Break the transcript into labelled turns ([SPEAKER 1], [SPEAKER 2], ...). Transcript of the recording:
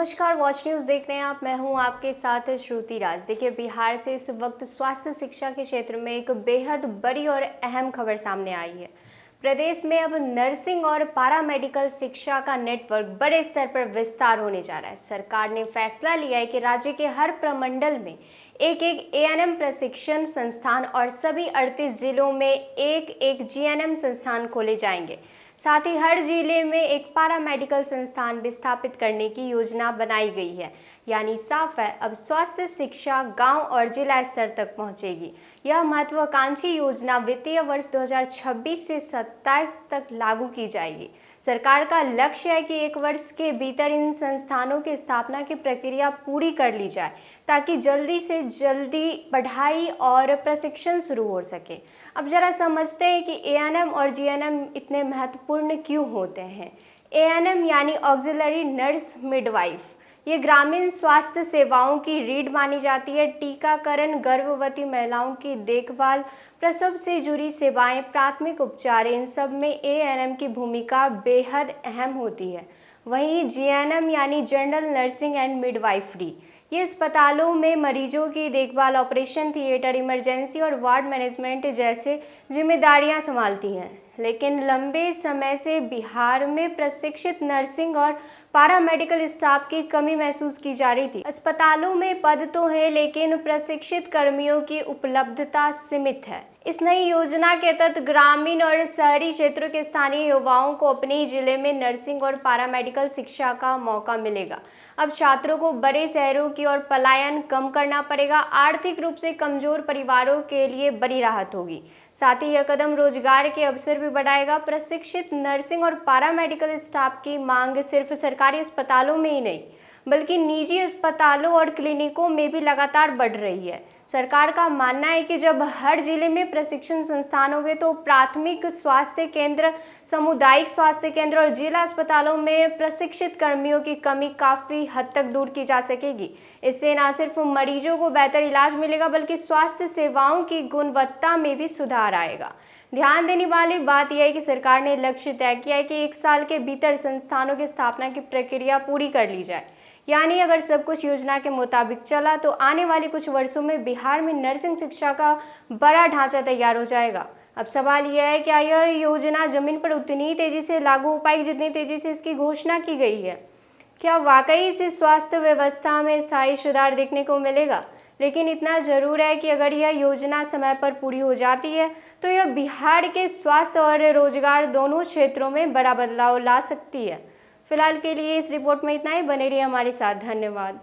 [SPEAKER 1] नमस्कार, watch news देख रहे हैं आप। मैं हूं आपके साथ श्रुति राज। देखिए, बिहार से इस वक्त स्वास्थ्य शिक्षा के क्षेत्र में एक बेहद बड़ी और अहम खबर सामने आई है। प्रदेश में अब नर्सिंग और पारामेडिकल शिक्षा का नेटवर्क बड़े स्तर पर विस्तार होने जा रहा है। सरकार ने फैसला लिया है कि राज्य के हर प्रमंडल में एक एक एएनएम प्रशिक्षण संस्थान और सभी 38 जिलों में एक एक जीएनएम संस्थान खोले जाएंगे। साथ ही हर जिले में एक पारामेडिकल संस्थान भी स्थापित करने की योजना बनाई गई है। यानी साफ है, अब स्वास्थ्य शिक्षा गांव और जिला स्तर तक पहुंचेगी। यह महत्वाकांक्षी योजना वित्तीय वर्ष 2026 से 27 तक लागू की जाएगी। सरकार का लक्ष्य है कि एक वर्ष के भीतर इन संस्थानों की स्थापना की प्रक्रिया पूरी कर ली जाए, ताकि जल्दी से जल्दी पढ़ाई और प्रशिक्षण शुरू हो सके। अब जरा समझते हैं कि एएनएम और जीएनएम इतने महत्वपूर्ण क्यों होते हैं। एएनएम यानी ऑक्सिलरी नर्स मिडवाइफ, ये ग्रामीण स्वास्थ्य सेवाओं की रीढ़ मानी जाती है। टीकाकरण, गर्भवती महिलाओं की देखभाल, प्रसव से जुड़ी सेवाएं, प्राथमिक उपचार, इन सब में एएनएम की भूमिका बेहद अहम होती है। वहीं जीएनएम यानी जनरल नर्सिंग एंड मिडवाइफरी, ये अस्पतालों में मरीजों की देखभाल, ऑपरेशन थिएटर, इमरजेंसी और वार्ड मैनेजमेंट जैसे जिम्मेदारियां संभालती हैं। लेकिन लंबे समय से बिहार में प्रशिक्षित नर्सिंग और पारामेडिकल स्टाफ की कमी महसूस की जा रही थी। अस्पतालों में पद तो है, लेकिन प्रशिक्षित कर्मियों की उपलब्धता सीमित है। इस नई योजना के तहत ग्रामीण और शहरी क्षेत्रों के स्थानीय युवाओं को अपने जिले में नर्सिंग और पारामेडिकल शिक्षा का मौका मिलेगा। अब छात्रों को बड़े शहरों की ओर पलायन कम करना पड़ेगा। आर्थिक रूप से कमजोर परिवारों के लिए बड़ी राहत होगी। साथ ही यह कदम रोजगार के अवसर भी बढ़ाएगा। प्रशिक्षित नर्सिंग और पारामेडिकल स्टाफ की मांग सिर्फ सरकारी अस्पतालों में ही नहीं, बल्कि निजी अस्पतालों और क्लिनिकों में भी लगातार बढ़ रही है। सरकार का मानना है कि जब हर जिले में प्रशिक्षण संस्थान होंगे तो प्राथमिक स्वास्थ्य केंद्र, सामुदायिक स्वास्थ्य केंद्र और जिला अस्पतालों में प्रशिक्षित कर्मियों की कमी काफ़ी हद तक दूर की जा सकेगी। इससे न सिर्फ मरीजों को बेहतर इलाज मिलेगा, बल्कि स्वास्थ्य सेवाओं की गुणवत्ता में भी सुधार आएगा। ध्यान देने वाली बात यह है कि सरकार ने लक्ष्य तय किया है कि 1 साल के भीतर संस्थानों की स्थापना की प्रक्रिया पूरी कर ली जाए। यानी अगर सब कुछ योजना के मुताबिक चला तो आने वाले कुछ वर्षों में बिहार में नर्सिंग शिक्षा का बड़ा ढांचा तैयार हो जाएगा। अब सवाल यह है, क्या यह योजना जमीन पर उतनी तेजी से लागू हो पाएगी जितनी तेजी से इसकी घोषणा की गई है? क्या वाकई से स्वास्थ्य व्यवस्था में स्थायी सुधार देखने को मिलेगा? लेकिन इतना जरूर है कि अगर यह योजना समय पर पूरी हो जाती है तो यह बिहार के स्वास्थ्य और रोजगार दोनों क्षेत्रों में बड़ा बदलाव ला सकती है। फिलहाल के लिए इस रिपोर्ट में इतना ही। बने रहिए हमारे साथ। धन्यवाद।